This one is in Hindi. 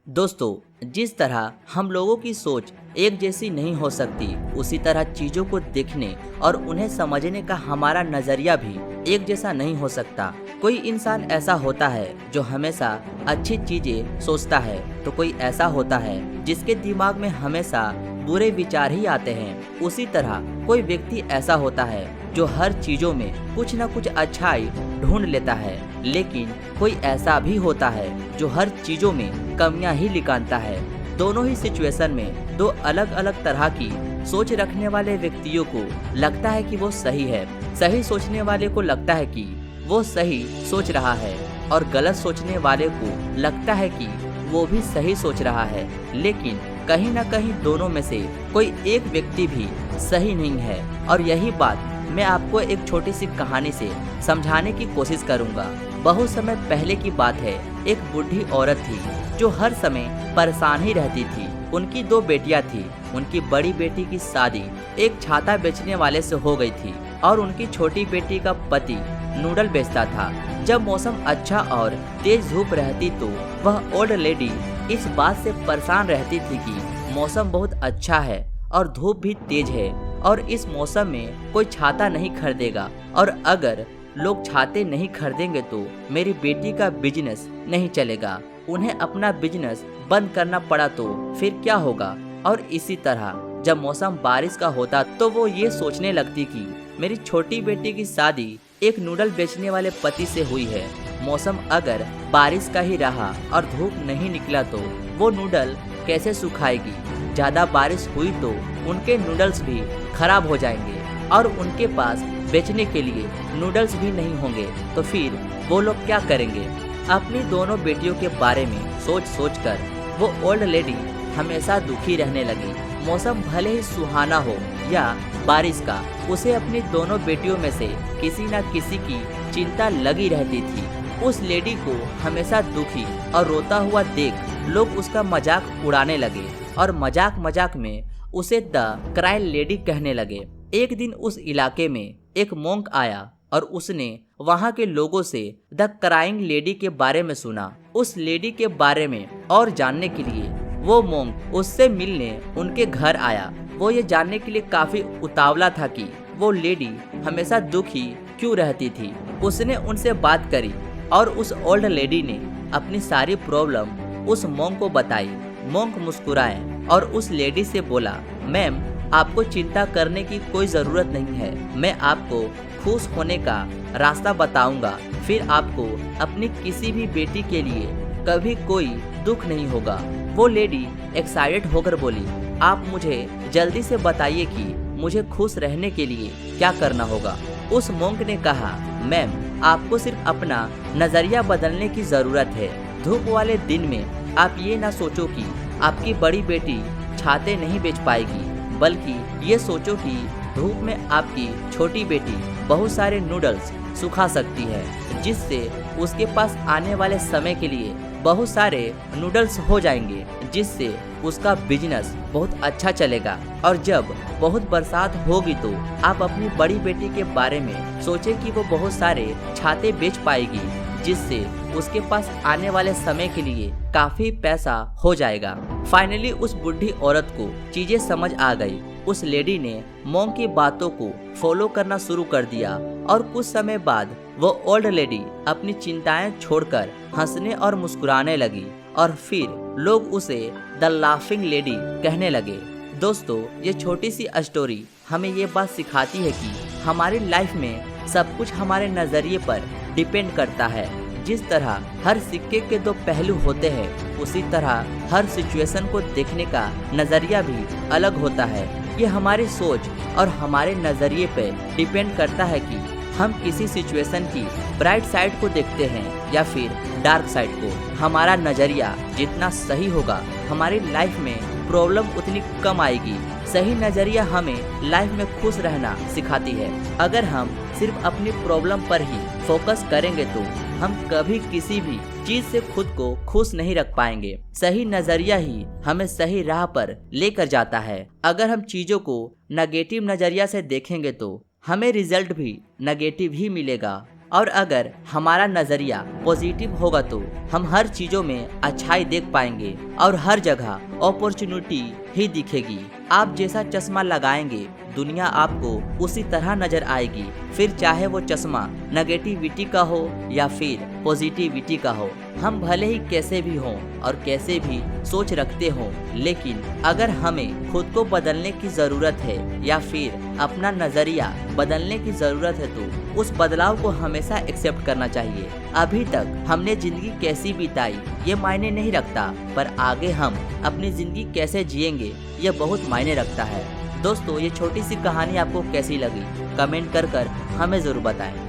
दोस्तों, जिस तरह हम लोगों की सोच एक जैसी नहीं हो सकती, उसी तरह चीज़ों को देखने और उन्हें समझने का हमारा नज़रिया भी एक जैसा नहीं हो सकता। कोई इंसान ऐसा होता है जो हमेशा अच्छी चीज़ें सोचता है, तो कोई ऐसा होता है जिसके दिमाग में हमेशा बुरे विचार ही आते हैं। उसी तरह कोई व्यक्ति ऐसा होता है जो हर चीज़ों में कुछ न कुछ अच्छाई ढूंढ लेता है, लेकिन कोई ऐसा भी होता है जो हर चीज़ों में कमियां ही निकालता है। दोनों ही सिचुएशन में दो अलग अलग तरह की सोच रखने वाले व्यक्तियों को लगता है कि वो सही है। सही सोचने वाले को लगता है कि वो सही सोच रहा है और गलत सोचने वाले को लगता है कि वो भी सही सोच रहा है। लेकिन कहीं ना कहीं दोनों में से कोई एक व्यक्ति भी सही नहीं है, और यही बात मैं आपको एक छोटी सी कहानी से समझाने की कोशिश करूंगा। बहुत समय पहले की बात है। एक बूढ़ी औरत थी जो हर समय परेशान ही रहती थी। उनकी दो बेटियां थी। उनकी बड़ी बेटी की शादी एक छाता बेचने वाले से हो गई थी और उनकी छोटी बेटी का पति नूडल बेचता था। जब मौसम अच्छा और तेज धूप रहती तो वह ओल्ड लेडी इस बात से परेशान रहती थी कि मौसम बहुत अच्छा है और धूप भी तेज है और इस मौसम में कोई छाता नहीं खरीदेगा, और अगर लोग छाते नहीं खरीदेंगे तो मेरी बेटी का बिजनेस नहीं चलेगा। उन्हें अपना बिजनेस बंद करना पड़ा तो फिर क्या होगा। और इसी तरह जब मौसम बारिश का होता तो वो ये सोचने लगती कि मेरी छोटी बेटी की शादी एक नूडल बेचने वाले पति से हुई है। मौसम अगर बारिश का ही रहा और धूप नहीं निकला तो वो नूडल कैसे सुखाएगी। ज़्यादा बारिश हुई तो उनके नूडल्स भी खराब हो जाएंगे और उनके पास बेचने के लिए नूडल्स भी नहीं होंगे, तो फिर वो लोग क्या करेंगे। अपनी दोनों बेटियों के बारे में सोच सोच कर वो ओल्ड लेडी हमेशा दुखी रहने लगी। मौसम भले ही सुहाना हो या बारिश का, उसे अपनी दोनों बेटियों में से किसी न किसी की चिंता लगी रहती थी। उस लेडी को हमेशा दुखी और रोता हुआ देख लोग उसका मजाक उड़ाने लगे और मजाक मजाक में उसे द क्राइंग लेडी कहने लगे। एक दिन उस इलाके में एक मोंक आया और उसने वहाँ के लोगों से द क्राइंग लेडी के बारे में सुना। उस लेडी के बारे में और जानने के लिए वो मोंक उससे मिलने उनके घर आया। वो ये जानने के लिए काफी उतावला था कि वो लेडी हमेशा दुखी क्यों रहती थी। उसने उनसे बात करी और उस ओल्ड लेडी ने अपनी सारी प्रॉब्लम उस मोंक को बताई। मोंक मुस्कुराए और उस लेडी से बोला, मैम, आपको चिंता करने की कोई ज़रूरत नहीं है। मैं आपको खुश होने का रास्ता बताऊंगा। फिर आपको अपनी किसी भी बेटी के लिए कभी कोई दुख नहीं होगा। वो लेडी एक्साइटेड होकर बोली, आप मुझे जल्दी से बताइए कि मुझे खुश रहने के लिए क्या करना होगा। उस मोंक ने कहा, मैम, आपको सिर्फ अपना नज़रिया बदलने की ज़रूरत है। धूप वाले दिन में आप ये ना सोचो कि आपकी बड़ी बेटी छाते नहीं बेच पाएगी, बल्कि ये सोचो कि धूप में आपकी छोटी बेटी बहुत सारे नूडल्स सुखा सकती है, जिससे उसके पास आने वाले समय के लिए बहुत सारे नूडल्स हो जाएंगे, जिससे उसका बिजनेस बहुत अच्छा चलेगा। और जब बहुत बरसात होगी तो आप अपनी बड़ी बेटी के बारे में सोचें कि वो बहुत सारे छाते बेच पाएगी, जिससे उसके पास आने वाले समय के लिए काफी पैसा हो जाएगा। फाइनली उस बुढ़ी औरत को चीजें समझ आ गई। उस लेडी ने मोंक की बातों को फॉलो करना शुरू कर दिया और कुछ समय बाद वो ओल्ड लेडी अपनी चिंताएं छोड़कर हंसने और मुस्कुराने लगी और फिर लोग उसे द लाफिंग लेडी कहने लगे। दोस्तों, ये छोटी सी स्टोरी हमें ये बात सिखाती है कि हमारी लाइफ में सब कुछ हमारे नज़रिए पर डिपेंड करता है। जिस तरह हर सिक्के के दो पहलू होते हैं, उसी तरह हर सिचुएशन को देखने का नज़रिया भी अलग होता है। ये हमारी सोच और हमारे नज़रिए पे डिपेंड करता है कि हम किसी सिचुएशन की ब्राइट साइड को देखते हैं या फिर डार्क साइड को। हमारा नज़रिया जितना सही होगा, हमारी लाइफ में प्रॉब्लम उतनी कम आएगी। सही नज़रिया हमें लाइफ में खुश रहना सिखाती है। अगर हम सिर्फ अपनी प्रॉब्लम पर ही फोकस करेंगे तो हम कभी किसी भी चीज से खुद को खुश नहीं रख पाएंगे। सही नजरिया ही हमें सही राह पर लेकर जाता है। अगर हम चीजों को नेगेटिव नजरिया से देखेंगे तो हमें रिजल्ट भी नेगेटिव ही मिलेगा। और अगर हमारा नज़रिया पॉजिटिव होगा तो हम हर चीज़ों में अच्छाई देख पाएंगे और हर जगह अपॉर्चुनिटी ही दिखेगी। आप जैसा चश्मा लगाएंगे दुनिया आपको उसी तरह नजर आएगी, फिर चाहे वो चश्मा नेगेटिविटी का हो या फिर पॉजिटिविटी का हो। हम भले ही कैसे भी हों और कैसे भी सोच रखते हों, लेकिन अगर हमें खुद को बदलने की ज़रूरत है या फिर अपना नज़रिया बदलने की ज़रूरत है तो उस बदलाव को हमेशा एक्सेप्ट करना चाहिए। अभी तक हमने ज़िंदगी कैसी बिताई ये मायने नहीं रखता, पर आगे हम अपनी ज़िंदगी कैसे जिएंगे ये बहुत मायने रखता है। दोस्तों, ये छोटी सी कहानी आपको कैसी लगी कमेंट कर हमें ज़रूर बताएं।